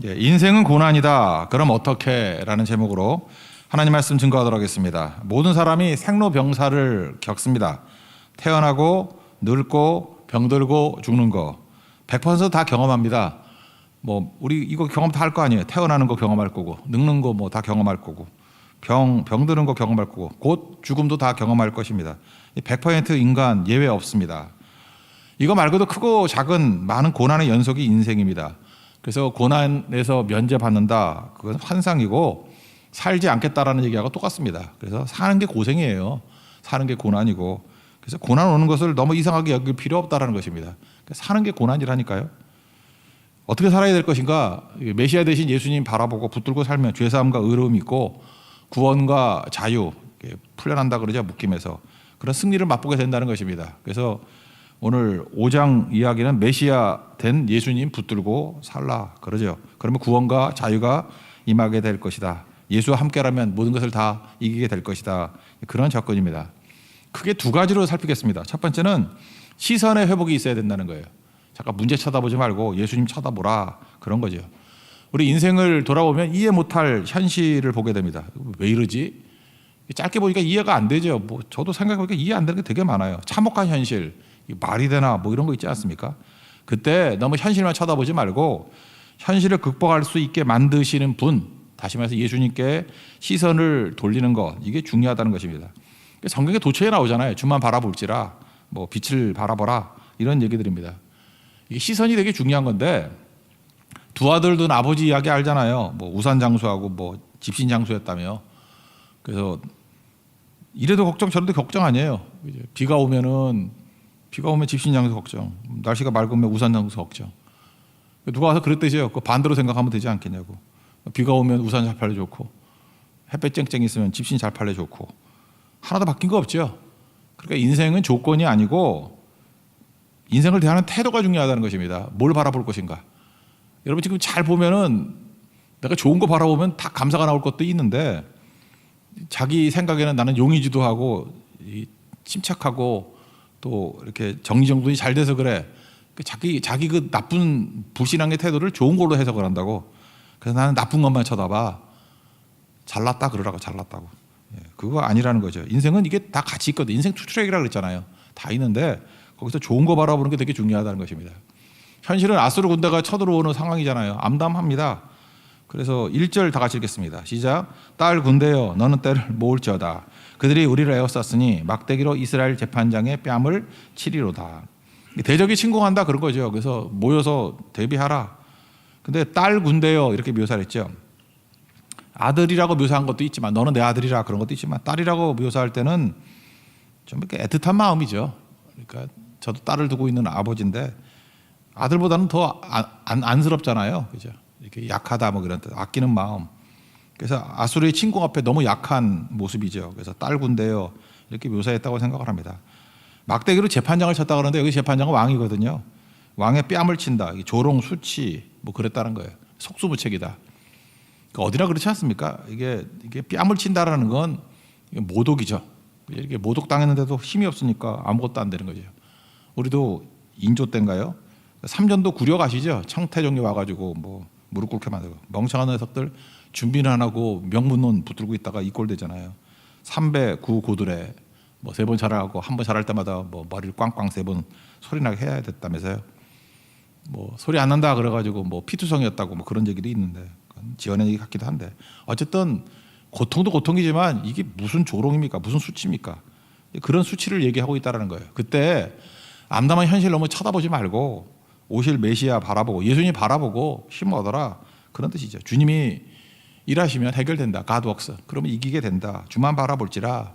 인생은 고난이다. 그럼 어떻게? 라는 제목으로 하나님 말씀 증거하도록 하겠습니다. 모든 사람이 생로병사를 겪습니다. 태어나고 늙고 병들고 죽는 거 100%다 경험합니다. 우리 이거 경험 다 할 거 아니에요. 태어나는 거 경험할 거고, 늙는 거 다 경험할 거고, 병드는 거 경험할 거고, 곧 죽음도 다 경험할 것입니다. 100% 인간 예외 없습니다. 이거 말고도 크고 작은 많은 고난의 연속이 인생입니다. 그래서 고난에서 면제받는다, 그건 환상이고 살지 않겠다라는 얘기하고 똑같습니다. 그래서 사는 게 고생이에요. 사는 게 고난이고, 그래서 고난 오는 것을 너무 이상하게 여길 필요 없다라는 것입니다. 사는 게 고난이라니까요. 어떻게 살아야 될 것인가? 메시아 대신 예수님 바라보고 붙들고 살면 죄사함과 의로움이 있고 구원과 자유 풀려난다 그러죠. 묶임에서 그런 승리를 맛보게 된다는 것입니다. 그래서 오늘 5장 이야기는 메시아 된 예수님 붙들고 살라 그러죠. 그러면 구원과 자유가 임하게 될 것이다. 예수와 함께라면 모든 것을 다 이기게 될 것이다. 그런 접근입니다. 크게 두 가지로 살피겠습니다. 첫 번째는 시선의 회복이 있어야 된다는 거예요. 잠깐 문제 쳐다보지 말고 예수님 쳐다보라, 그런 거죠. 우리 인생을 돌아보면 이해 못할 현실을 보게 됩니다. 왜 이러지? 짧게 보니까 이해가 안 되죠. 저도 생각해보니까 이해 안 되는 게 되게 많아요. 참혹한 현실, 말이 되나 이런 거 있지 않습니까? 그때 너무 현실만 쳐다보지 말고 현실을 극복할 수 있게 만드시는 분, 다시 말해서 예수님께 시선을 돌리는 것, 이게 중요하다는 것입니다. 성경에 도처에 나오잖아요. 주만 바라볼지라, 빛을 바라보라, 이런 얘기들입니다. 이게 시선이 되게 중요한 건데, 두 아들도 아버지 이야기 알잖아요. 우산 장수하고 집신 장수였다며. 그래서 이래도 걱정 저래도 걱정 아니에요. 비가 오면 집신 장수 걱정, 날씨가 맑으면 우산 장수 걱정. 누가 와서 그랬대죠. 반대로 생각하면 되지 않겠냐고. 비가 오면 우산 잘 팔려 좋고, 햇볕 쨍쨍 있으면 집신 잘 팔려 좋고, 하나도 바뀐 거 없죠. 그러니까 인생은 조건이 아니고 인생을 대하는 태도가 중요하다는 것입니다. 뭘 바라볼 것인가. 여러분 지금 잘 보면은 내가 좋은 거 바라보면 다 감사가 나올 것도 있는데, 자기 생각에는 나는 용의주도 하고 침착하고 또 이렇게 정리정돈이 잘 돼서 그래. 자기 그 나쁜 불신앙의 태도를 좋은 걸로 해석을 한다고. 그래서 나는 나쁜 것만 쳐다봐. 잘났다 그러라고, 잘났다고. 그거 아니라는 거죠. 인생은 이게 다 같이 있거든. 인생 투트랙이라고 그랬잖아요. 다 있는데 거기서 좋은 거 바라보는 게 되게 중요하다는 것입니다. 현실은 아수르 군대가 쳐들어오는 상황이잖아요. 암담합니다. 그래서 1절 다 같이 읽겠습니다. 시작. 딸 군대여, 너는 때를 모을지어다. 그들이 우리를 에워쌌으니 막대기로 이스라엘 재판장의 뺨을 치리로다. 대적이 침공한다 그런 거죠. 그래서 모여서 대비하라. 근데 딸 군대여 이렇게 묘사를 했죠. 아들이라고 묘사한 것도 있지만, 너는 내 아들이라 그런 것도 있지만, 딸이라고 묘사할 때는 좀 이렇게 애틋한 마음이죠. 그러니까 저도 딸을 두고 있는 아버지인데 아들보다는 더 안쓰럽잖아요. 그죠? 이렇게 약하다 그런 뜻, 아끼는 마음. 그래서 아수르의 침공 앞에 너무 약한 모습이죠. 그래서 딸 군대요 이렇게 묘사했다고 생각을 합니다. 막대기로 재판장을 쳤다 그러는데 여기 재판장은 왕이거든요. 왕의 뺨을 친다. 조롱, 수치 그랬다는 거예요. 속수무책이다. 그러니까 어디나 그렇지 않습니까? 이게 뺨을 친다라는 건 모독이죠. 이렇게 모독당했는데도 힘이 없으니까 아무것도 안 되는 거죠. 우리도 인조 때인가요? 삼전도 구려 가시죠. 청태종이 와가지고 무릎 꿇게 만들고, 멍청한 녀석들 준비는 안 하고 명문론 붙들고 있다가 이꼴 되잖아요. 3배 9 고들에 3번 잘하고 한 번 잘할 때마다 머리를 꽝꽝 3번 소리 나게 해야 됐다면서요. 소리 안 난다 그래가지고 피투성이었다고 그런 얘기도 있는데, 지어낸 얘기 같기도 한데, 어쨌든 고통도 고통이지만 이게 무슨 조롱입니까? 무슨 수치입니까? 그런 수치를 얘기하고 있다는 거예요. 그때 암담한 현실 너무 쳐다보지 말고 오실 메시아 바라보고 예수님 바라보고 힘 얻어라, 그런 뜻이죠. 주님이 일하시면 해결된다. God works. 그러면 이기게 된다. 주만 바라볼지라.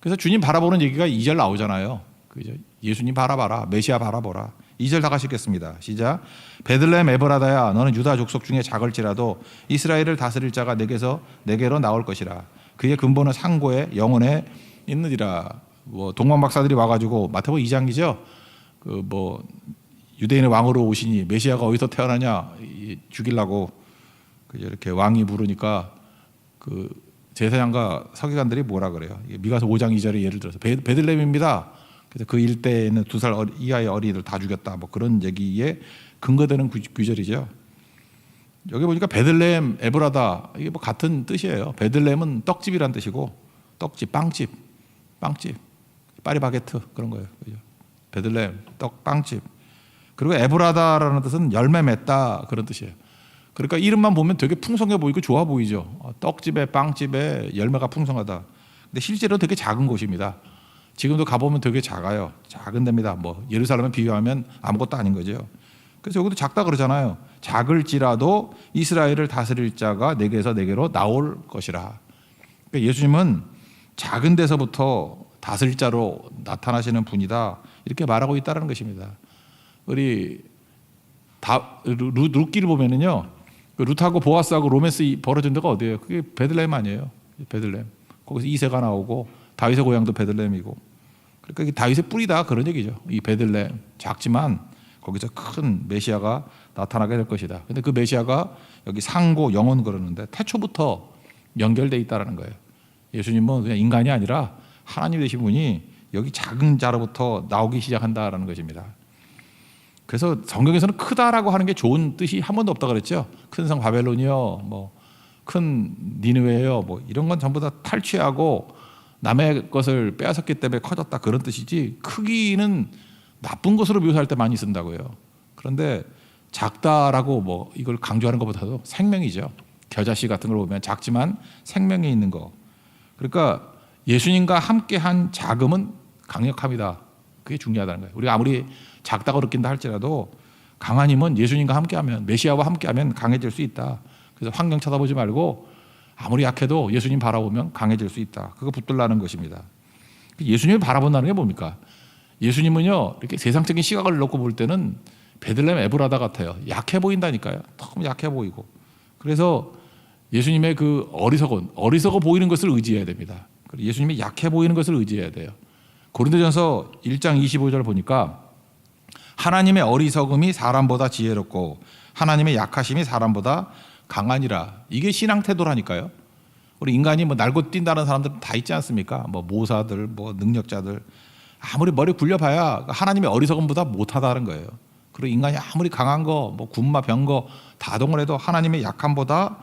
그래서 주님 바라보는 얘기가 2절 나오잖아요. 그죠? 예수님 바라봐라. 메시아 바라보라. 2절 다 가시겠습니다. 시작. 베들레헴 에브라다야, 너는 유다 족속 중에 작을지라도 이스라엘을 다스릴 자가 내게로 나올 것이라. 그의 근본은 상고에 영원에 있느니라. 동방 박사들이 와가지고 마태복음 2장이죠. 유대인의 왕으로 오시니 메시아가 어디서 태어나냐 죽이려고 이렇게 왕이 물으니까 제사장과 서기관들이 뭐라 그래요? 미가서 5장 2절에 예를 들어서 베들레헴입니다. 그래서 그 일대에는 2살 이하의 어린이들 다 죽였다. 그런 얘기에 근거되는 구절이죠. 여기 보니까 베들레헴 에브라다 이게 뭐 같은 뜻이에요. 베들레헴은 떡집이란 뜻이고 떡집, 빵집, 파리바게트 그런 거예요. 그죠? 베들레헴 떡 빵집. 그리고 에브라다라는 뜻은 열매 맺다 그런 뜻이에요. 그러니까 이름만 보면 되게 풍성해 보이고 좋아 보이죠. 떡집에 빵집에 열매가 풍성하다. 근데 실제로 되게 작은 곳입니다. 지금도 가보면 되게 작아요. 작은 데입니다. 뭐 예루살렘에 비교하면 아무것도 아닌 거죠. 그래서 여기도 작다 그러잖아요. 작을지라도 이스라엘을 다스릴 자가 내게서 내게로 나올 것이라. 그러니까 예수님은 작은 데서부터 다스릴 자로 나타나시는 분이다. 이렇게 말하고 있다는 것입니다. 우리 룻기를 보면은요, 룻하고 보아스하고 로맨스 벌어진 데가 어디예요? 그게 베들레헴 아니에요? 베들레헴. 거기서 이세가 나오고 다윗의 고향도 베들레헴이고. 그러니까 이게 다윗의 뿌리다 그런 얘기죠. 이 베들레헴 작지만 거기서 큰 메시아가 나타나게 될 것이다. 근데 그 메시아가 여기 상고 영혼 그러는데 태초부터 연결돼 있다라는 거예요. 예수님은 그냥 인간이 아니라 하나님 되신 분이 여기 작은 자로부터 나오기 시작한다라는 것입니다. 그래서 성경에서는 크다라고 하는 게 좋은 뜻이 한 번도 없다 그랬죠. 큰 성 바벨론이요, 뭐 큰 니느웨요, 뭐 이런 건 전부 다 탈취하고 남의 것을 빼앗았기 때문에 커졌다 그런 뜻이지, 크기는 나쁜 것으로 묘사할 때 많이 쓴다고요. 그런데 작다라고 뭐 이걸 강조하는 것보다도 생명이죠. 겨자씨 같은 걸 보면 작지만 생명이 있는 거. 그러니까 예수님과 함께한 자금은 강력합니다. 그게 중요하다는 거예요. 우리가 아무리 작다고 느낀다 할지라도 강한 힘은 예수님과 함께하면, 메시아와 함께하면 강해질 수 있다. 그래서 환경 쳐다보지 말고 아무리 약해도 예수님 바라보면 강해질 수 있다. 그거 붙들라는 것입니다. 예수님을 바라본다는 게 뭡니까? 예수님은요, 이렇게 세상적인 시각을 놓고 볼 때는 베들레헴 에브라다 같아요. 약해 보인다니까요. 너무 약해 보이고. 그래서 예수님의 그 어리석어 보이는 것을 의지해야 됩니다. 예수님이 약해 보이는 것을 의지해야 돼요. 고린도전서 1장 25절 보니까 하나님의 어리석음이 사람보다 지혜롭고 하나님의 약하심이 사람보다 강하니라. 이게 신앙 태도라니까요. 우리 인간이 뭐 날고 뛴다는 사람들은 다 있지 않습니까? 뭐 모사들, 뭐 능력자들. 아무리 머리 굴려봐야 하나님의 어리석음보다 못하다는 거예요. 그리고 인간이 아무리 강한 거, 뭐 군마, 병거 다 동원해도 하나님의 약함보다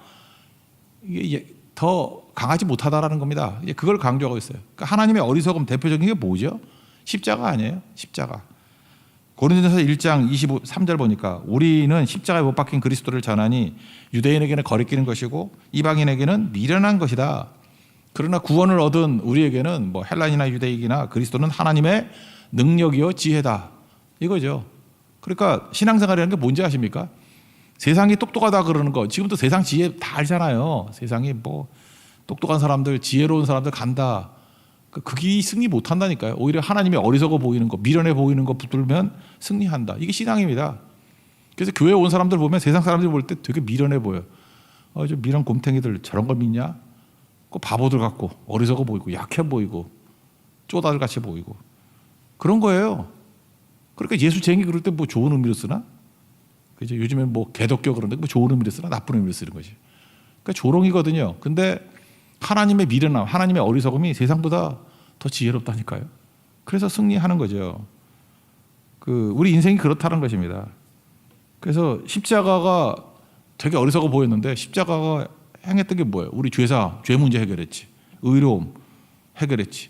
이게 더 강하지 못하다라는 겁니다. 이제 그걸 강조하고 있어요. 그러니까 하나님의 어리석음 대표적인 게 뭐죠? 십자가 아니에요? 십자가. 고린도전서 1장 23절 보니까 우리는 십자가에 못 박힌 그리스도를 전하니 유대인에게는 거리끼는 것이고 이방인에게는 미련한 것이다. 그러나 구원을 얻은 우리에게는 뭐 헬란이나 유대인이나 그리스도는 하나님의 능력이요 지혜다. 이거죠. 그러니까 신앙생활이라는 게 뭔지 아십니까? 세상이 똑똑하다 그러는 거 지금도 세상 지혜 다 알잖아요. 세상이 뭐 똑똑한 사람들, 지혜로운 사람들 간다. 그게 승리 못한다니까요. 오히려 하나님이 어리석어 보이는 거, 미련해 보이는 거 붙들면 승리한다. 이게 신앙입니다. 그래서 교회에 온 사람들 보면 세상 사람들 볼 때 되게 미련해 보여요. 저 미련 곰탱이들 저런 걸 믿냐? 그 바보들 같고 어리석어 보이고 약해 보이고 쪼다들 같이 보이고 그런 거예요. 그러니까 예수쟁이 그럴 때 뭐 좋은 의미로 쓰나? 그죠? 요즘에 뭐 개독교 그런데 뭐 좋은 의미로 쓰나? 나쁜 의미로 쓰는 거지. 그러니까 조롱이거든요. 근데 하나님의 미련함, 하나님의 어리석음이 세상보다 더 지혜롭다니까요. 그래서 승리하는 거죠. 우리 인생이 그렇다는 것입니다. 그래서 십자가가 되게 어리석어 보였는데 십자가가 행했던 게 뭐예요? 우리 죄 문제 해결했지. 의로움 해결했지.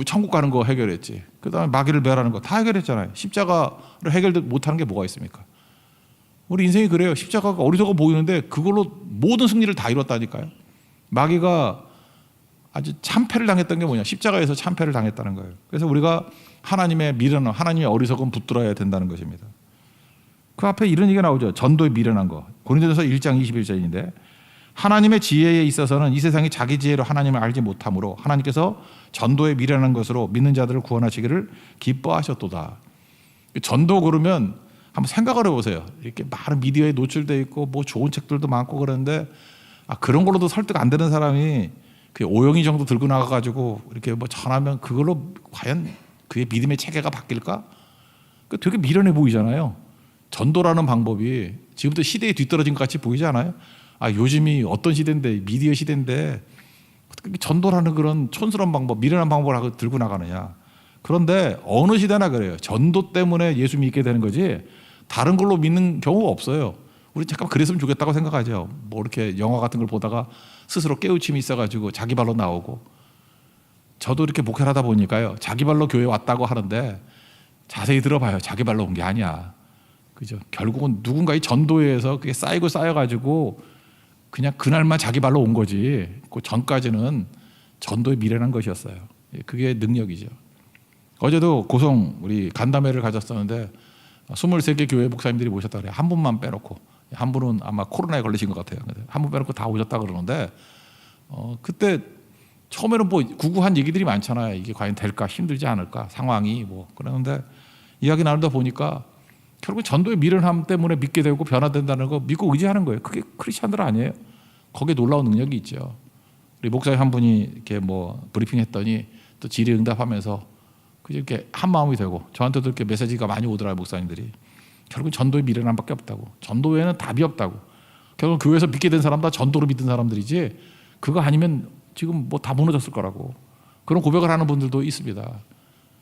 천국 가는 거 해결했지. 그 다음에 마귀를 멸하는 거 다 해결했잖아요. 십자가를 해결 못하는 게 뭐가 있습니까? 우리 인생이 그래요. 십자가가 어리석어 보이는데 그걸로 모든 승리를 다 이뤘다니까요. 마귀가 아주 참패를 당했던 게 뭐냐? 십자가에서 참패를 당했다는 거예요. 그래서 우리가 하나님의 미련함, 하나님의 어리석음 붙들어야 된다는 것입니다. 그 앞에 이런 얘기가 나오죠. 전도에 미련한 거. 고린도전서 1장 21절인데 하나님의 지혜에 있어서는 이 세상이 자기 지혜로 하나님을 알지 못하므로 하나님께서 전도에 미련한 것으로 믿는 자들을 구원하시기를 기뻐하셨도다. 전도 그러면 한번 생각을 해보세요. 이렇게 많은 미디어에 노출되어 있고 뭐 좋은 책들도 많고 그러는데 그런 걸로도 설득 안 되는 사람이 그 오영이 정도 들고 나가가지고 이렇게 뭐 전하면 그걸로 과연 그의 믿음의 체계가 바뀔까? 되게 미련해 보이잖아요. 전도라는 방법이 지금도 시대에 뒤떨어진 것 같이 보이지 않아요? 요즘이 어떤 시대인데 미디어 시대인데 어떻게 전도라는 그런 촌스러운 방법, 미련한 방법을 하고 들고 나가느냐. 그런데 어느 시대나 그래요. 전도 때문에 예수 믿게 되는 거지 다른 걸로 믿는 경우가 없어요. 우리 잠깐 그랬으면 좋겠다고 생각하죠. 뭐 이렇게 영화 같은 걸 보다가 스스로 깨우침이 있어가지고 자기 발로 나오고. 저도 이렇게 목회를 하다 보니까요. 자기 발로 교회 왔다고 하는데 자세히 들어봐요. 자기 발로 온 게 아니야. 그죠? 결국은 누군가의 전도에 의해서 그게 쌓이고 쌓여가지고 그냥 그날만 자기 발로 온 거지. 그 전까지는 전도의 미련한 것이었어요. 그게 능력이죠. 어제도 고성 우리 간담회를 가졌었는데 23개 교회 목사님들이 모셨다 그래요. 한 분만 빼놓고. 한 분은 아마 코로나에 걸리신 것 같아요. 한 분 빼놓고 다 오셨다 그러는데 그때 처음에는 뭐 구구한 얘기들이 많잖아요. 이게 과연 될까, 힘들지 않을까, 상황이 뭐 그러는데 이야기 나누다 보니까 결국 전도의 미련함 때문에 믿게 되고 변화된다는 거 믿고 의지하는 거예요. 그게 크리스천들 아니에요? 거기에 놀라운 능력이 있죠. 우리 목사님 한 분이 이렇게 뭐 브리핑했더니 또 질의응답하면서 이렇게 한 마음이 되고 저한테도 이렇게 메시지가 많이 오더라고요. 목사님들이 결국 전도의 미련함밖에 없다고. 전도에는 답이 없다고. 결국 교회에서 믿게 된 사람 다 전도로 믿은 사람들이지 그거 아니면 지금 뭐 다 무너졌을 거라고. 그런 고백을 하는 분들도 있습니다.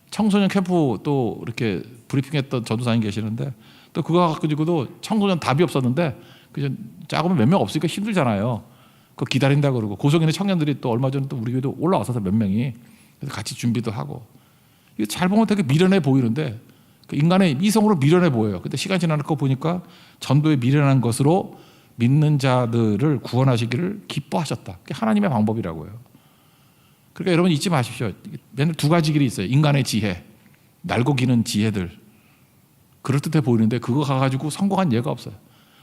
청소년 캠프 또 이렇게 브리핑했던 전도사님 계시는데 또 그거 가지고도 청소년 답이 없었는데 그냥 작으면 몇 명 없으니까 힘들잖아요. 그거 기다린다 그러고 고성 있는 청년들이 또 얼마 전에 또 우리 교회도 올라와서 몇 명이 그래서 같이 준비도 하고 이거 잘 보면 되게 미련해 보이는데 그 인간의 이성으로 미련해 보여요. 근데 시간 지나는 거 보니까 전도에 미련한 것으로 믿는 자들을 구원하시기를 기뻐하셨다. 그게 하나님의 방법이라고요. 그러니까 여러분 잊지 마십시오. 맨날 두 가지 길이 있어요. 인간의 지혜, 날고 기는 지혜들. 그럴듯해 보이는데 그거 가가지고 성공한 예가 없어요.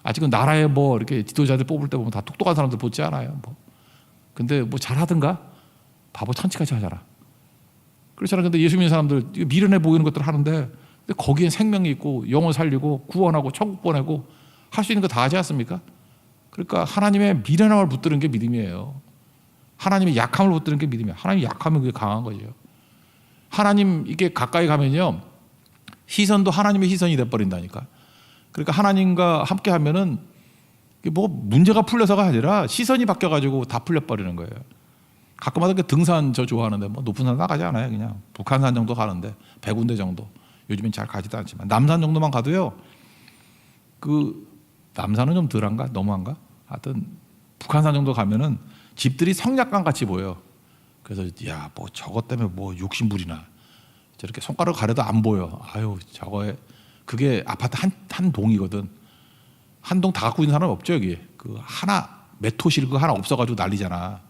아직은 나라에 뭐 이렇게 지도자들 뽑을 때 보면 다 똑똑한 사람들 뽑지 않아요. 뭐. 근데 뭐 잘하든가 바보 천치같이 하잖아. 그렇잖아. 근데 예수 믿는 사람들 미련해 보이는 것들 하는데 근데 거기에 생명이 있고 영혼 살리고 구원하고 천국 보내고 할 수 있는 거 다 하지 않습니까? 그러니까 하나님의 미련함을 붙드는 게 믿음이에요. 하나님의 약함을 붙드는 게 믿음이에요. 하나님의 약함은 그게 강한 거죠. 하나님 이게 가까이 가면요 시선도 하나님의 시선이 돼버린다니까. 그러니까 하나님과 함께 하면은 뭐 문제가 풀려서가 아니라 시선이 바뀌어가지고 다 풀려버리는 거예요. 가끔마다 그 등산 저 좋아하는데 뭐 높은 산 나가지 않아요. 그냥 북한산 정도 가는데 100군데 정도. 요즘엔 잘 가지도 않지만 남산 정도만 가도요. 그 남산은 좀 덜한가? 너무한가? 하여튼 북한산 정도 가면은 집들이 성략관 같이 보여. 그래서 야, 뭐 저것 때문에 뭐 욕심부리나. 저렇게 손가락 가려도 안 보여. 아유, 저거에 그게 아파트 한 동이거든. 한 동 다 갖고 있는 사람 없죠, 여기. 그 하나 메토실 그 하나 없어가지고 난리잖아.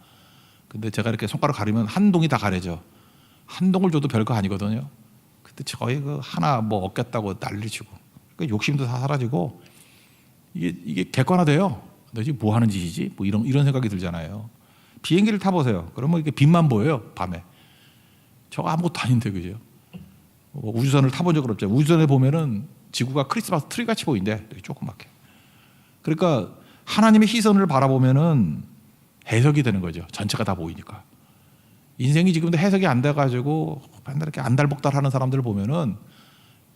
근데 제가 이렇게 손가락 가리면 한 동이 다 가려져. 한 동을 줘도 별거 아니거든요. 근데 저희 그 하나 뭐 얻겠다고 난리치고. 그러니까 욕심도 다 사라지고 이게 객관화돼요. 너 지금 뭐 하는 짓이지? 뭐 이런 생각이 들잖아요. 비행기를 타보세요. 그러면 이렇게 빛만 보여요, 밤에. 저거 아무것도 아닌데, 그죠? 우주선을 타본 적은 없죠. 우주선에 보면은 지구가 크리스마스 트리 같이 보인대. 되게 조그맣게. 그러니까 하나님의 시선을 바라보면은 해석이 되는 거죠. 전체가 다 보이니까. 인생이 지금도 해석이 안 돼가지고 맨날 이렇게 안달복달 하는 사람들을 보면은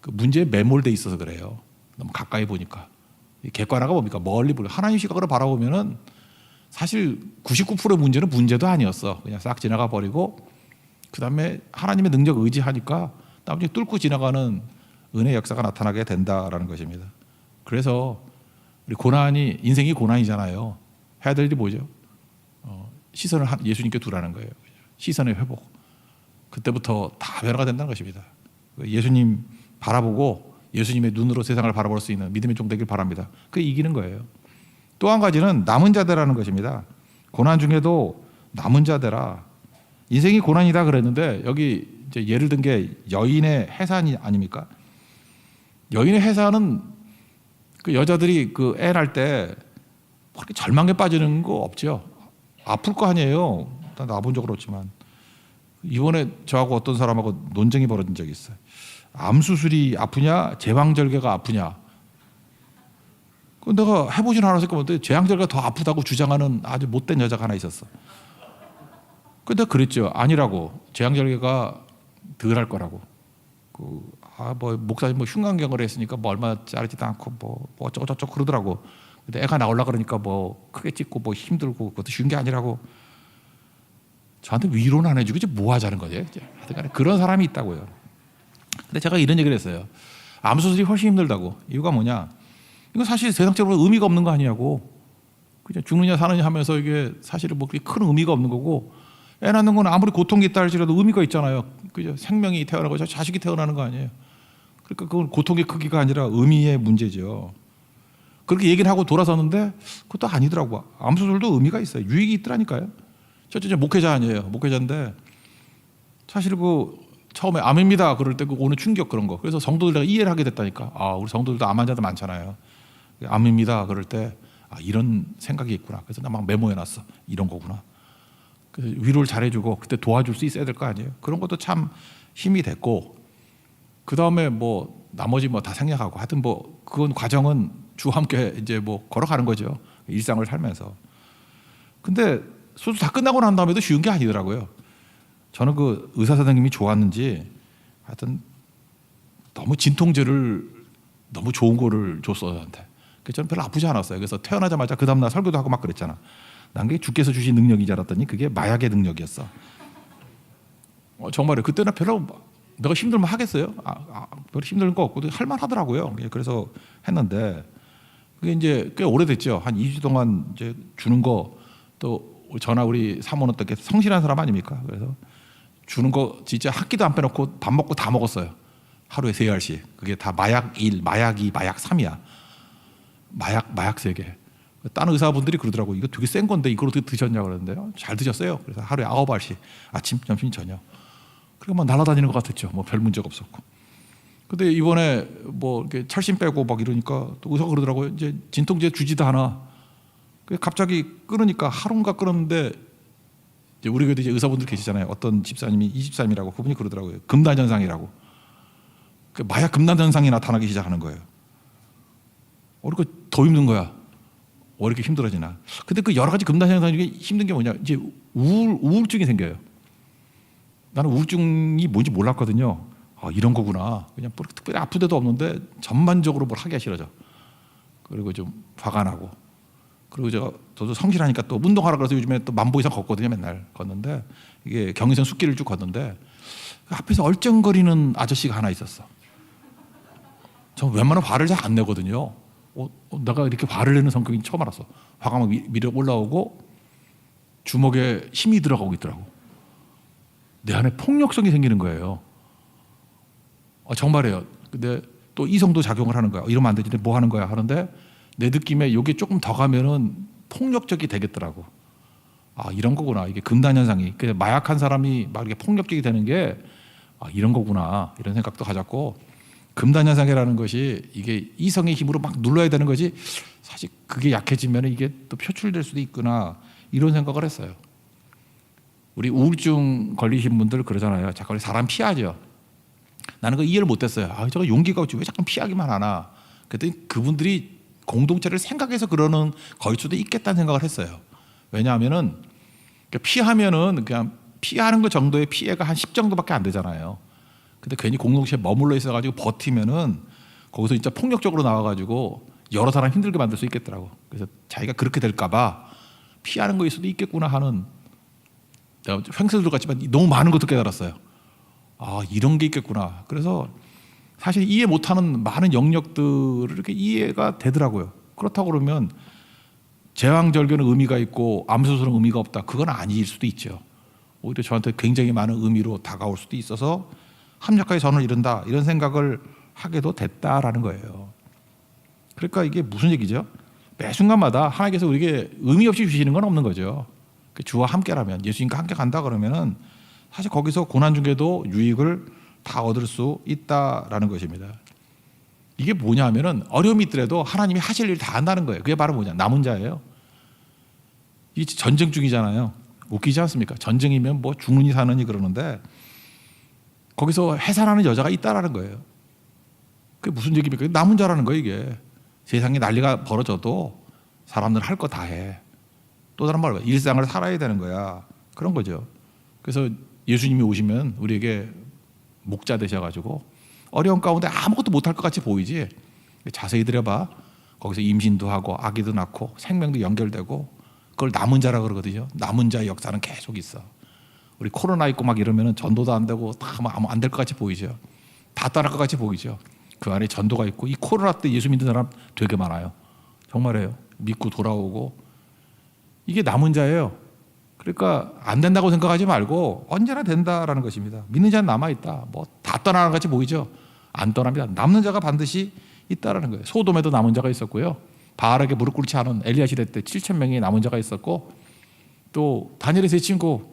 그 문제에 매몰돼 있어서 그래요. 너무 가까이 보니까. 객관화가 뭡니까? 멀리 보려. 하나님 시각으로 바라보면은 사실 99%의 문제는 문제도 아니었어. 그냥 싹 지나가 버리고 그 다음에 하나님의 능력 의지하니까 나머지 뚫고 지나가는 은혜 역사가 나타나게 된다라는 것입니다. 그래서 우리 고난이 인생이 고난이잖아요. 해야 될 일이 뭐죠? 시선을 예수님께 두라는 거예요. 시선의 회복. 그때부터 다 변화가 된다는 것입니다. 예수님 바라보고 예수님의 눈으로 세상을 바라볼 수 있는 믿음의 종 되길 바랍니다. 그게 이기는 거예요. 또 한 가지는 남은 자대라는 것입니다. 고난 중에도 남은 자대라. 인생이 고난이다 그랬는데 여기 이제 예를 든 게 여인의 해산이 아닙니까? 여인의 해산은 그 여자들이 그 애 낳을 때 그렇게 절망에 빠지는 거 없죠. 아플 거 아니에요. 나 놔본 적은 없지만 이번에 저하고 어떤 사람하고 논쟁이 벌어진 적이 있어요. 암 수술이 아프냐, 제왕절개가 아프냐. 그 내가 해보진 않았으니까 제왕절개가 더 아프다고 주장하는 아주 못된 여자가 하나 있었어. 근데 그랬죠. 아니라고. 제왕절개가 덜 할 거라고. 뭐 목사님 뭐 흉관경을 했으니까 뭐 얼마 짜리지도 않고 뭐 어쩌고 저쩌고 그러더라고. 근데 애가 나오려 그러니까 뭐 크게 찍고 뭐 힘들고 그것도 쉬운 게 아니라고. 저한테 위로는 안 해주고 이제 뭐 하자는 거죠. 하여튼 그런 사람이 있다고요. 근데 제가 이런 얘기를 했어요. 암 수술이 훨씬 힘들다고. 이유가 뭐냐? 이건 사실 세상적으로 의미가 없는 거 아니냐고. 그냥 죽느냐 사느냐 하면서 이게 사실은 뭐 그렇게 큰 의미가 없는 거고, 애 낳는 건 아무리 고통이 있다 할지라도 의미가 있잖아요. 그죠? 생명이 태어나고 자식이 태어나는 거 아니에요. 그러니까 그건 고통의 크기가 아니라 의미의 문제죠. 그렇게 얘기를 하고 돌아섰는데 그것도 아니더라고. 암수술도 의미가 있어요. 유익이 있더라니까요. 저 목회자 아니에요. 목회자인데 사실 그 처음에 암입니다 그럴 때 그 오는 충격 그런 거. 그래서 성도들 내가 이해를 하게 됐다니까. 아, 우리 성도들도 암 환자들 많잖아요. 암입니다 그럴 때 아, 이런 생각이 있구나. 그래서 나 막 메모해놨어. 이런 거구나. 그래서 위로를 잘해주고 그때 도와줄 수 있어야 될 거 아니에요. 그런 것도 참 힘이 됐고, 그 다음에 뭐 나머지 뭐 다 생략하고 하여튼 뭐 그건 과정은 주와 함께 이제 뭐 걸어가는 거죠. 일상을 살면서. 근데 수술 다 끝나고 난 다음에도 쉬운 게 아니더라고요. 저는 그 의사 선생님이 좋았는지 하여튼 너무 진통제를 너무 좋은 거를 줬어요 저한테. 그래서 저는 별로 아프지 않았어요. 그래서 태어나자마자 그 다음날 설교도 하고 막 그랬잖아. 난 그게 주께서 주신 능력인 줄 알았더니 그게 마약의 능력이었어. 정말요. 그때는 별로 내가 힘들면 하겠어요? 별로 힘든 거 없고 할만하더라고요. 그래서 했는데 그게 이제 꽤 오래됐죠. 한 2주 동안 이제 주는 거, 또 전화 우리 사모는 또 성실한 사람 아닙니까? 그래서 주는 거 진짜 한 끼도 안 빼놓고 밥 먹고 다 먹었어요. 하루에 3알씩. 그게 다 마약 1, 마약 2, 마약 3이야. 마약 3개. 다른 의사분들이 그러더라고요. 이거 되게 센 건데 이걸 어떻게 드셨냐고 그러는데요. 잘 드셨어요. 그래서 하루에 9알씩. 아침, 점심, 저녁. 그리고 막 날아다니는 것 같았죠. 뭐 별 문제가 없었고. 근데 이번에 뭐 이렇게 철심 빼고 막 이러니까 또 의사가 그러더라고요. 이제 진통제 주지도 않아. 갑자기 끊으니까 하루인가 끊었는데, 이제 우리 교회도 이제 의사분들 계시잖아요. 어떤 집사님이 이 집사님이라고 그분이 그러더라고요. 금단 현상이라고. 그 마약 금단 현상이 나타나기 시작하는 거예요. 그러니까 더 힘든 거야. 왜 이렇게 힘들어지나. 근데 그 여러 가지 금단 현상 중에 힘든 게 뭐냐, 이제 우울증이 생겨요. 나는 우울증이 뭔지 몰랐거든요. 이런 거구나. 그냥 뭐 특별히 아픈 데도 없는데 전반적으로 뭘 하기가 싫어져. 그리고 좀 화가 나고. 그리고 저도 성실하니까 또 운동하라 그래서 요즘에 또 10,000보 이상 걷거든요. 맨날 걷는데 이게 경의선 숲길을 쭉 걷는데 그 앞에서 얼쩡거리는 아저씨가 하나 있었어. 저 웬만하면 화를 잘 안 내거든요. 내가 이렇게 화를 내는 성격인 처음 알았어. 화가 막 밀어 올라오고 주먹에 힘이 들어가고 있더라고. 내 안에 폭력성이 생기는 거예요. 정말이에요. 근데 또 이성도 작용을 하는 거야. 이러면 안 되지. 뭐 하는 거야 하는데 내 느낌에 이게 조금 더 가면은 폭력적이 되겠더라고. 이런 거구나. 이게 금단 현상이. 마약한 사람이 막 이렇게 폭력적이 되는 게 이런 거구나. 이런 생각도 가졌고, 금단 현상이라는 것이 이게 이성의 힘으로 막 눌러야 되는 거지. 사실 그게 약해지면 이게 또 표출될 수도 있구나. 이런 생각을 했어요. 우리 우울증 걸리신 분들 그러잖아요. 자꾸 사람 피하죠. 나는 그 이해를 못했어요. 저거 용기가 없지 왜 자꾸 피하기만 하나. 그랬더니 그분들이 공동체를 생각해서 그러는 거일 수도 있겠다는 생각을 했어요. 왜냐하면은 피하면은 그냥 피하는 것 정도의 피해가 한 10 정도밖에 안 되잖아요. 근데 괜히 공동체에 머물러 있어가지고 버티면은 거기서 진짜 폭력적으로 나와가지고 여러 사람 힘들게 만들 수 있겠더라고. 그래서 자기가 그렇게 될까봐 피하는 거일 수도 있겠구나 하는, 내가 횡설들 같지만 너무 많은 것도 깨달았어요. 이런 게 있겠구나. 그래서 사실 이해 못하는 많은 영역들을 이렇게 이해가 되더라고요. 그렇다고 그러면 제왕절개는 의미가 있고 암수술은 의미가 없다. 그건 아닐 수도 있죠. 오히려 저한테 굉장히 많은 의미로 다가올 수도 있어서 합력하게 선을 이룬다. 이런 생각을 하게도 됐다라는 거예요. 그러니까 이게 무슨 얘기죠? 매 순간마다 하나님께서 우리에게 의미 없이 주시는 건 없는 거죠. 주와 함께라면, 예수님과 함께 간다 그러면은 사실 거기서 고난 중에도 유익을 다 얻을 수 있다라는 것입니다. 이게 뭐냐 하면은 어려움이 있더라도 하나님이 하실 일 다 한다는 거예요. 그게 바로 뭐냐? 남은 자예요. 이 전쟁 중이잖아요. 웃기지 않습니까? 전쟁이면 뭐 죽느니 사느니 그러는데 거기서 해산하는 여자가 있다라는 거예요. 그게 무슨 얘기입니까? 남은 자라는 거예요. 이게 세상에 난리가 벌어져도 사람들 할 거 다 해. 또 다른 말로 일상을 살아야 되는 거야. 그런 거죠. 그래서 예수님이 오시면 우리에게 목자 되셔가지고 어려운 가운데 아무것도 못할 것 같이 보이지, 자세히 들여봐. 거기서 임신도 하고 아기도 낳고 생명도 연결되고 그걸 남은 자라 그러거든요. 남은 자의 역사는 계속 있어. 우리 코로나 있고 막 이러면은 전도도 안 되고 다 안 될 것 같이 보이죠. 다 떠날 것 같이 보이죠. 그 안에 전도가 있고 이 코로나 때 예수 믿는 사람 되게 많아요. 정말이에요. 믿고 돌아오고 이게 남은 자예요. 그러니까 안 된다고 생각하지 말고 언제나 된다라는 것입니다. 믿는 자는 남아있다. 뭐 다 떠나는 것 같이 보이죠. 안 떠납니다. 남는 자가 반드시 있다라는 거예요. 소돔에도 남은 자가 있었고요. 바알에게 무릎 꿇지 않은 엘리야 시대 때 7천 명의 남은 자가 있었고 또 다니엘의 세 친구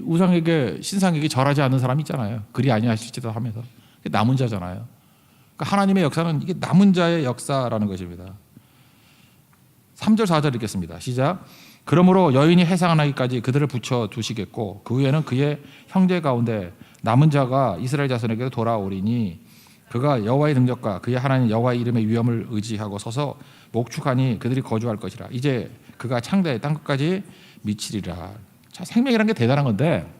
우상에게 신상에게 절하지 않는 사람이 있잖아요. 그리 아니하실지도 하면서 남은 자잖아요. 그러니까 하나님의 역사는 이게 남은 자의 역사라는 것입니다. 3절 4절 읽겠습니다. 시작. 그러므로 여인이 해상하기까지 그들을 붙여 두시겠고 그 후에는 그의 형제 가운데 남은 자가 이스라엘 자손에게로 돌아오리니 그가 여호와의 능력과 그의 하나님 여호와의 이름의 위엄을 의지하고 서서 목축하니 그들이 거주할 것이라. 이제 그가 창대의 땅 끝까지 미치리라. 자, 생명이라는 게 대단한 건데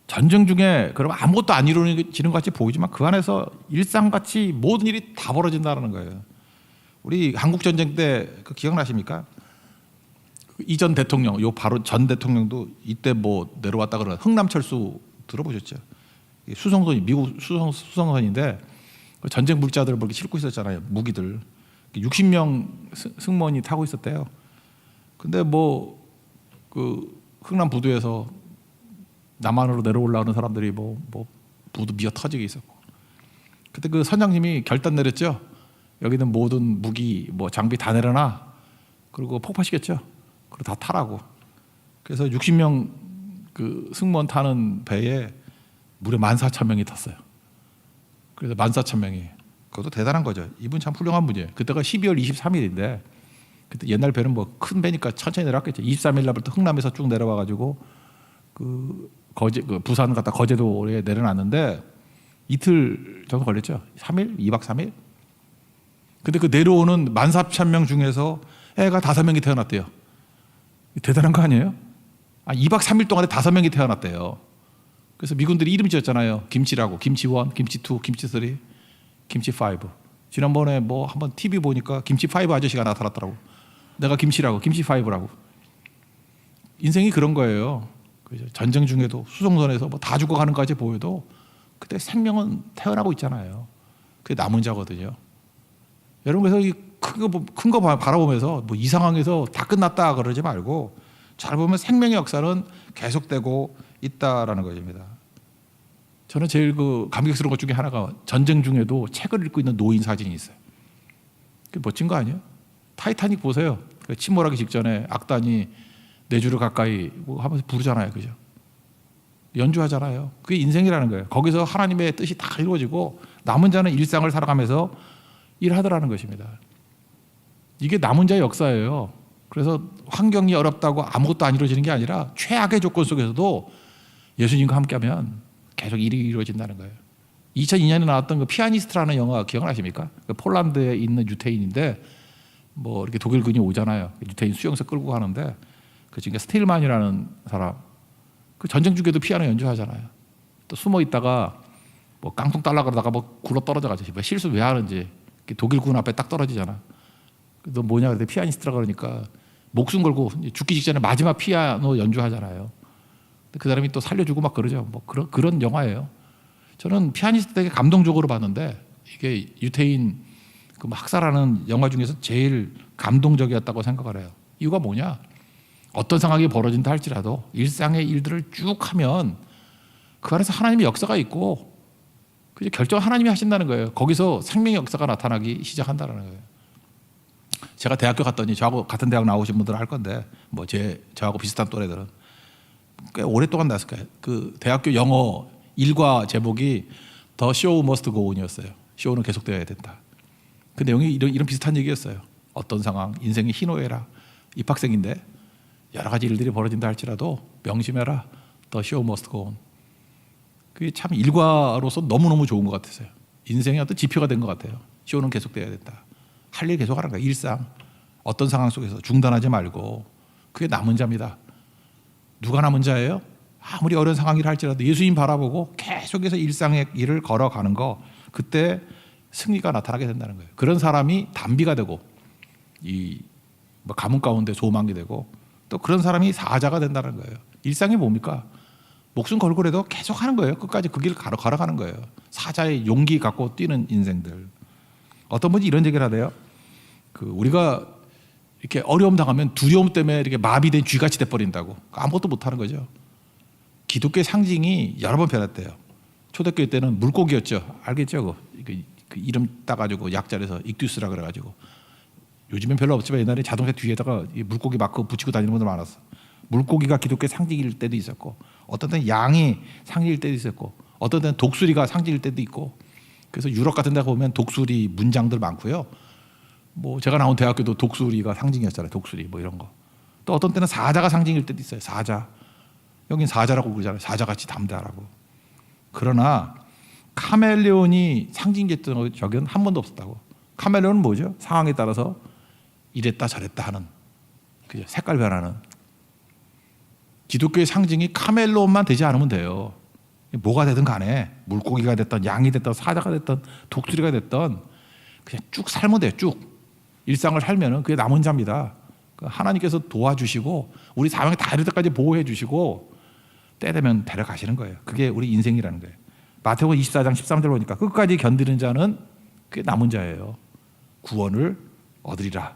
전쟁 중에 그러면 아무것도 안 이루어지는 것 같이 보이지만 그 안에서 일상같이 모든 일이 다 벌어진다는 거예요. 우리 한국 전쟁 때 그 기억나십니까? 이전 대통령, 요 바로 전 대통령도 이때 뭐 내려왔다 그러나 흥남철수 들어보셨죠? 수송선이 미국 수송선인데 전쟁 물자들을 그렇게 싣고 있었잖아요. 무기들 60명 승무원이 타고 있었대요. 근데 뭐 그 흥남 부두에서 남한으로 내려올라오는 사람들이 뭐 부두 미어 터지게 있었고 그때 그 선장님이 결단 내렸죠. 여기는 모든 무기 뭐 장비 다 내려놔. 그리고 폭파시켰죠. 그리고 다 타라고. 그래서 60명 그 승무원 타는 배에 무려 14,000명이 탔어요. 그래서 14,000명이 그것도 대단한 거죠. 이분 참 훌륭한 분이에요. 그때가 12월 23일인데 그때 옛날 배는 뭐 큰 배니까 천천히 내려왔겠죠. 23일 날부터 흥남에서 쭉 내려와 가지고 그 부산 갔다 거제도에 내려놨는데 이틀 정도 걸렸죠. 3일, 2박 3일. 근데 그 내려오는 14,000명 중에서 애가 5명이 태어났대요. 대단한 거 아니에요? 2박 3일 동안에 5명이 태어났대요. 그래서 미군들이 이름 지었잖아요. 김치라고. 김치 1, 김치 2, 김치 3, 김치 5. 지난번에 뭐 한번 TV 보니까 김치 5 아저씨가 나타났더라고. 내가 김치라고. 김치 5라고. 인생이 그런 거예요. 그죠? 전쟁 중에도 수송선에서 뭐 다 죽어가는 것까지 보여도 그때 생명은 태어나고 있잖아요. 그게 남은 자거든요. 여러분 그래서 큰 거 바라보면서 뭐 이 상황에서 다 끝났다 그러지 말고 잘 보면 생명의 역사는 계속되고 있다라는 것입니다. 저는 제일 그 감격스러운 것 중에 하나가 전쟁 중에도 책을 읽고 있는 노인 사진이 있어요. 그게 멋진 거 아니에요? 타이타닉 보세요. 침몰하기 직전에 악단이 4주를 가까이 뭐 하면서 부르잖아요. 그죠? 연주하잖아요. 그게 인생이라는 거예요. 거기서 하나님의 뜻이 다 이루어지고 남은 자는 일상을 살아가면서 일하더라는 것입니다. 이게 남은 자의 역사예요. 그래서 환경이 어렵다고 아무것도 안 이루어지는 게 아니라 최악의 조건 속에서도 예수님과 함께하면 계속 일이 이루어진다는 거예요. 2002년에 나왔던 그 피아니스트라는 영화 기억나십니까? 그 폴란드에 있는 유태인인데 뭐 이렇게 독일군이 오잖아요. 유태인 수용소 끌고 가는데 그 중에 스틸만이라는 사람 그 전쟁 중에도 피아노 연주하잖아요. 또 숨어 있다가 뭐 깡통 딸라 그러다가 뭐 굴러 떨어져가지고 실수 왜 하는지 독일군 앞에 딱 떨어지잖아. 너 뭐냐 그랬더니 피아니스트라 그러니까 목숨 걸고 죽기 직전에 마지막 피아노 연주하잖아요. 그 사람이 또 살려주고 막 그러죠. 뭐 그런 영화예요. 저는 피아니스트 되게 감동적으로 봤는데 이게 유태인 그 학살하는 영화 중에서 제일 감동적이었다고 생각을 해요. 이유가 뭐냐? 어떤 상황이 벌어진다 할지라도 일상의 일들을 쭉 하면 그 안에서 하나님의 역사가 있고 그 결정 하나님이 하신다는 거예요. 거기서 생명의 역사가 나타나기 시작한다는 거예요. 제가 대학교 갔더니 저하고 같은 대학 나오신 분들 할 건데 뭐 저하고 비슷한 또래들은 꽤 오랫동안 나왔을 거예요. 그 대학교 영어 일과 제목이 The Show Must Go On이었어요. 쇼는 계속되어야 된다. 그 내용이 이런 비슷한 얘기였어요. 어떤 상황, 인생의 희노애락, 입학생인데 여러 가지 일들이 벌어진다 할지라도 명심해라. The Show Must Go On. 그게 참 일과로서 너무너무 좋은 것 같았어요. 인생의 어떤 지표가 된 것 같아요. 쇼는 계속돼야 된다. 할 일 계속 하는 거야. 일상. 어떤 상황 속에서 중단하지 말고 그게 남은 자입니다. 누가 남은 자예요? 아무리 어려운 상황이라 할지라도 예수님 바라보고 계속해서 일상의 일을 걸어가는 거 그때 승리가 나타나게 된다는 거예요. 그런 사람이 단비가 되고 이 가문 가운데 소망이 되고 또 그런 사람이 사자가 된다는 거예요. 일상이 뭡니까? 목숨 걸고라도 계속 하는 거예요. 끝까지 그 길을 걸어가는 거예요. 사자의 용기 갖고 뛰는 인생들. 어떤 분이 이런 얘기를 하대요. 우리가 이렇게 어려움 당하면 두려움 때문에 이렇게 마비된 쥐같이 돼버린다고. 아무것도 못하는 거죠. 기독교의 상징이 여러 번 변했대요. 초대교회 때는 물고기였죠. 알겠죠? 그 이름 따가지고 약자리에서 익두스라 그래가지고. 요즘엔 별로 없지만 옛날에 자동차 뒤에다가 물고기 마크 붙이고 다니는 분들 많았어. 물고기가 기독교의 상징일 때도 있었고, 어떤 때는 양이 상징일 때도 있었고, 어떤 때는 독수리가 상징일 때도 있고. 그래서 유럽 같은 데 보면 독수리 문장들 많고요. 뭐 제가 나온 대학교도 독수리가 상징이었잖아요. 독수리 뭐 이런 거. 또 어떤 때는 사자가 상징일 때도 있어요. 사자. 여긴 사자라고 그러잖아요. 사자같이 담대하라고. 그러나 카멜레온이 상징됐던 적은 한 번도 없었다고. 카멜레온은 뭐죠? 상황에 따라서 이랬다 저랬다 하는, 그죠? 색깔 변하는. 기독교의 상징이 카멜레온만 되지 않으면 돼요. 뭐가 되든 간에 물고기가 됐던 양이 됐던 사자가 됐던 독수리가 됐던 그냥 쭉 살면 돼요. 쭉 일상을 살면은 그게 남은 자입니다. 하나님께서 도와주시고 우리 사명에 다 이를 때까지 보호해 주시고 때 되면 데려가시는 거예요. 그게 우리 인생이라는 거예요. 마태복음 24장 13절 보니까 끝까지 견디는 자는 그게 남은 자예요. 구원을 얻으리라.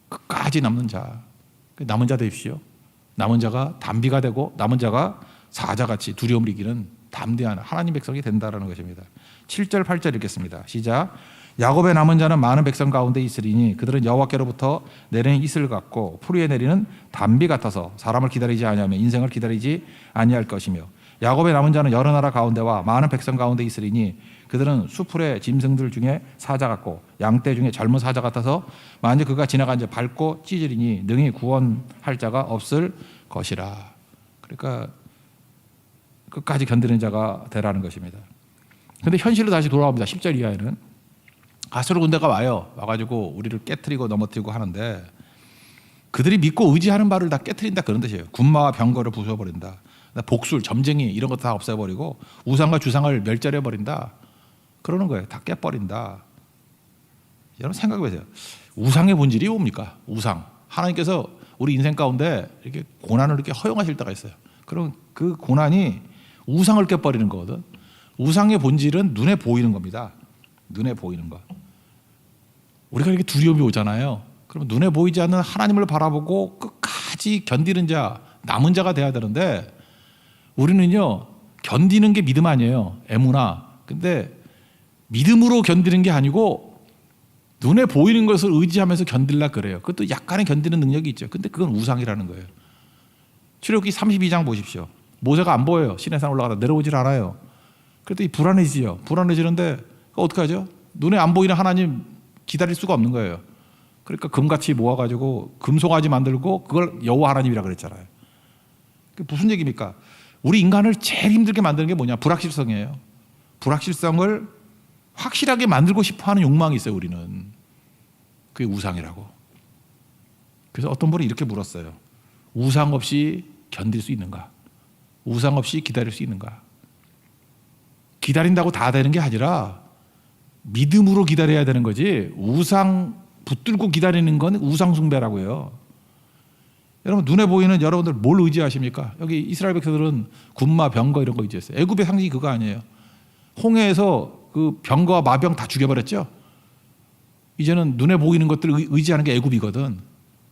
끝까지 남는 자. 남은 자 되십시오. 남은 자가 단비가 되고 남은 자가 사자같이 두려움을 이기는 담대한 하나님 백성이 된다라는 것입니다. 7절 8절 읽겠습니다. 시작. 야곱의 남은 자는 많은 백성 가운데 있으리니 그들은 여호와께로부터 내리는 이슬 같고 풀 위에 내리는 단비 같아서 사람을 기다리지 아니하며 인생을 기다리지 아니할 것이며 야곱의 남은 자는 여러 나라 가운데와 많은 백성 가운데 있으리니 그들은 수풀의 짐승들 중에 사자 같고 양떼 중에 젊은 사자 같아서 만일 그가 지나간 자 밟고 찢으리니 능히 구원할 자가 없을 것이라. 그러니까 끝까지 견디는 자가 되라는 것입니다. 그런데 현실로 다시 돌아옵니다. 10절 이하에는 아수르 군대가 와가지고 우리를 깨트리고 넘어뜨리고 하는데 그들이 믿고 의지하는 바를 다 깨트린다 그런 뜻이에요. 군마와 병거를 부숴버린다. 복술, 점쟁이 이런 것 다 없애버리고 우상과 주상을 멸절해버린다. 그러는 거예요. 다 깨버린다. 여러분 생각해보세요. 우상의 본질이 뭡니까? 우상. 하나님께서 우리 인생 가운데 이렇게 고난을 이렇게 허용하실 때가 있어요. 그럼 그 고난이 우상을 깨버리는 거거든. 우상의 본질은 눈에 보이는 겁니다. 눈에 보이는 것. 우리가 이렇게 두려움이 오잖아요. 그러면 눈에 보이지 않는 하나님을 바라보고 끝까지 견디는 자, 남은 자가 돼야 되는데 우리는요 견디는 게 믿음 아니에요. 에무나. 근데 믿음으로 견디는 게 아니고 눈에 보이는 것을 의지하면서 견딜라 그래요. 그것도 약간의 견디는 능력이 있죠. 근데 그건 우상이라는 거예요. 출애굽기 32장 보십시오. 모세가 안 보여요. 시내산 올라가다 내려오질 않아요. 그랬더니 불안해지죠. 불안해지는데 어떻게 하죠? 눈에 안 보이는 하나님 기다릴 수가 없는 거예요. 그러니까 금같이 모아가지고 금송아지 만들고 그걸 여호와 하나님이라 그랬잖아요. 그게 무슨 얘기입니까? 우리 인간을 제일 힘들게 만드는 게 뭐냐? 불확실성이에요. 불확실성을 확실하게 만들고 싶어하는 욕망이 있어요. 우리는. 그게 우상이라고. 그래서 어떤 분이 이렇게 물었어요. 우상 없이 견딜 수 있는가? 우상 없이 기다릴 수 있는가? 기다린다고 다 되는 게 아니라 믿음으로 기다려야 되는 거지 우상 붙들고 기다리는 건 우상 숭배라고요. 여러분 눈에 보이는 여러분들 뭘 의지하십니까? 여기 이스라엘 백성들은 군마, 병거 이런 거 의지했어요. 애굽의 상징이 그거 아니에요. 홍해에서 그 병거와 마병 다 죽여버렸죠. 이제는 눈에 보이는 것들을 의지하는 게 애굽이거든.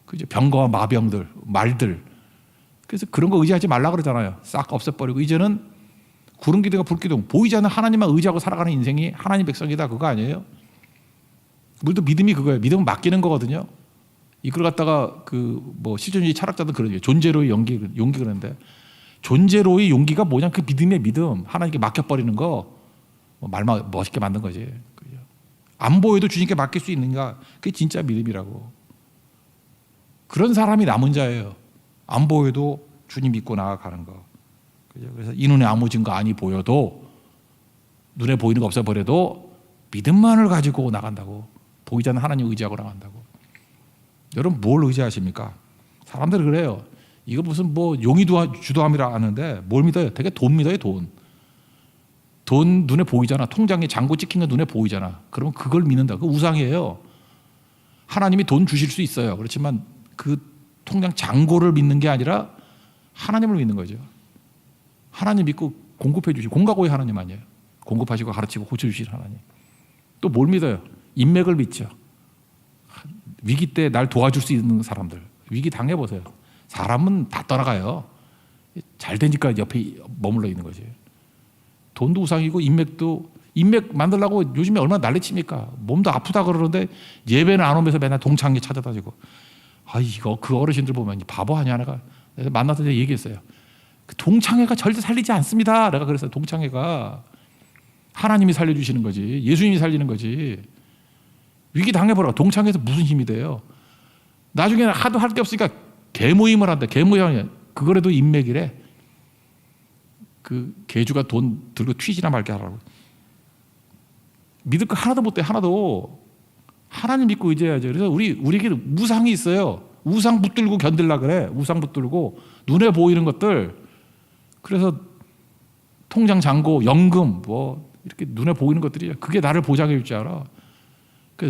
그죠? 병거와 마병들, 말들. 그래서 그런 거 의지하지 말라 그러잖아요. 싹 없애버리고 이제는 구름기둥과 불기둥 보이지 않는 하나님만 의지하고 살아가는 인생이 하나님 백성이다 그거 아니에요? 우리도 믿음이 그거예요. 믿음은 맡기는 거거든요. 이걸 갖다가 그 뭐 실존주의 철학자도 그러죠. 존재로의 용기 그러는데 존재로의 용기가 뭐냐? 그 믿음의 믿음. 하나님께 맡겨버리는 거 말만 멋있게 만든 거지. 안 보여도 주님께 맡길 수 있는가? 그게 진짜 믿음이라고. 그런 사람이 남은 자예요. 안 보여도 주님 믿고 나아가는 거. 그래서 이 눈에 아무 증거 아니 보여도 눈에 보이는 거 없어버려도 믿음만을 가지고 나간다고. 보이지 않는 하나님 의지하고 나간다고. 여러분 뭘 의지하십니까? 사람들이 그래요. 이거 무슨 뭐 용이 주도함이라 하는데 뭘 믿어요? 되게 돈 믿어요. 돈 눈에 보이잖아. 통장에 잔고 찍힌 거 눈에 보이잖아. 그러면 그걸 믿는다. 그거 우상이에요. 하나님이 돈 주실 수 있어요. 그렇지만 그 통장 잔고를 믿는 게 아니라 하나님을 믿는 거죠. 하나님 믿고 공급해 주시고 공과고의 하나님 아니에요. 공급하시고 가르치고 고쳐주시는 하나님. 또 뭘 믿어요? 인맥을 믿죠. 위기 때 날 도와줄 수 있는 사람들. 위기 당해보세요. 사람은 다 떠나가요. 잘 되니까 옆에 머물러 있는 거지. 돈도 우상이고 인맥 만들려고 요즘에 얼마나 난리칩니까? 몸도 아프다 그러는데 예배는 안 오면서 맨날 동창회 찾아다니고. 이거 그 어르신들 보면 바보 아니야. 내가 만났을 때 얘기했어요. 그 동창회가 절대 살리지 않습니다. 내가 그랬어요. 동창회가 하나님이 살려주시는 거지. 예수님이 살리는 거지. 위기 당해보라. 동창회에서 무슨 힘이 돼요? 나중에는 하도 할 게 없으니까 개모임을 한다. 개모임이 그거라도 인맥이래. 그 개주가 돈 들고 튀지나 말게 하라고. 믿을 거 하나도 못 돼. 하나도. 하나님 믿고 의지해야죠. 그래서 우리에게 우상이 있어요. 우상 붙들고 견딜라 그래. 우상 붙들고 눈에 보이는 것들. 그래서 통장 잔고 연금 뭐 이렇게 눈에 보이는 것들이 그게 나를 보장해 줄 줄 알아.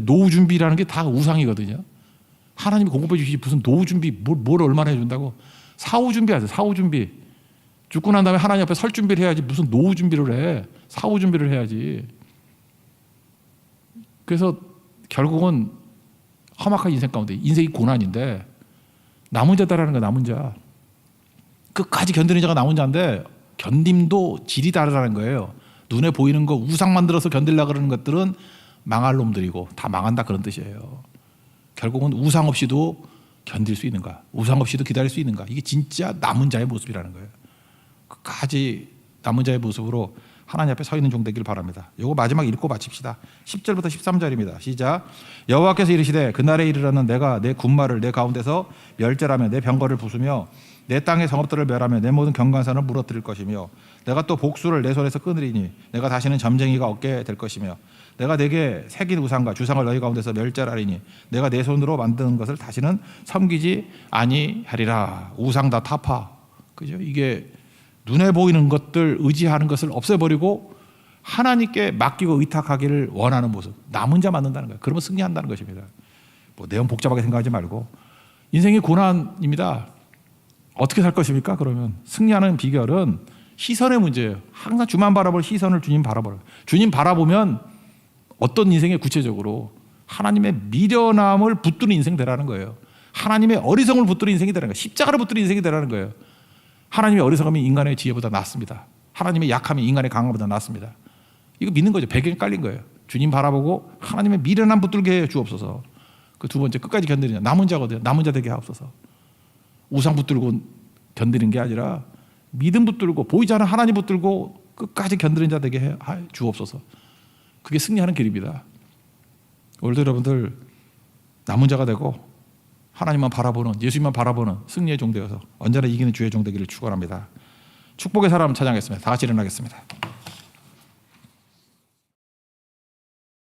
노후 준비라는 게 다 우상이거든요. 하나님이 공급해 주시지 무슨 노후 준비 뭘 얼마나 해준다고. 사후 준비하세요. 사후 준비. 죽고 난 다음에 하나님 앞에 설 준비를 해야지 무슨 노후 준비를 해. 사후 준비를 해야지. 그래서 결국은 험악한 인생 가운데 인생이 고난인데 남은 자다라는 거야. 남은 자. 끝까지 견디는 자가 남은 자인데 견딤도 질이 다르다는 거예요. 눈에 보이는 거 우상 만들어서 견딜라 그러는 것들은 망할 놈들이고 다 망한다 그런 뜻이에요. 결국은 우상 없이도 견딜 수 있는가, 우상 없이도 기다릴 수 있는가, 이게 진짜 남은 자의 모습이라는 거예요. 끝까지 남은 자의 모습으로 하나님 앞에 서 있는 종 되기를 바랍니다. 요거 마지막 읽고 마칩시다. 10절부터 13절입니다. 시작. 여호와께서 이르시되 그날에 이르러는 내가 내 군마를 내 가운데서 멸절하며 내 병거를 부수며 내 땅의 성읍들을 멸하며 내 모든 경관산을 무너뜨릴 것이며 내가 또 복수를 내 손에서 끊으리니 내가 다시는 점쟁이가 없게 될 것이며 내가 내게 새긴 우상과 주상을 너희 가운데서 멸절하리니 내가 내 손으로 만드는 것을 다시는 섬기지 아니하리라. 우상 다 타파. 그죠? 이게 눈에 보이는 것들 의지하는 것을 없애버리고 하나님께 맡기고 의탁하기를 원하는 모습. 남은 자 만든다는 거예요. 그러면 승리한다는 것입니다. 뭐 내용 복잡하게 생각하지 말고 인생이 고난입니다. 어떻게 살 것입니까? 그러면 승리하는 비결은 시선의 문제예요. 항상 주만 바라볼 시선을 주님 바라보라. 주님 바라보면 어떤 인생에 구체적으로 하나님의 미련함을 붙드는 인생 되라는 거예요. 하나님의 어리석음을 붙드는 인생이 되라는 거예요. 십자가를 붙드는 인생이 되라는 거예요. 하나님의 어리석음이 인간의 지혜보다 낫습니다. 하나님의 약함이 인간의 강함보다 낫습니다. 이거 믿는 거죠. 배경이 깔린 거예요. 주님 바라보고 하나님의 미련함 붙들게 해 주옵소서. 그 두 번째 끝까지 견디는 남은 자거든요. 남은 자 되게 하옵소서. 우상 붙들고 견디는 게 아니라 믿음 붙들고 보이지 않는 하나님 붙들고 끝까지 견디는 자 되게 해 주옵소서. 그게 승리하는 길입니다. 오늘도 여러분들 남은 자가 되고 하나님만 바라보는, 예수님만 바라보는 승리의 종 되어서 언제나 이기는 주의 종 되기를 축원합니다. 축복의 사람 찬양하겠습니다. 다 같이 일어나겠습니다.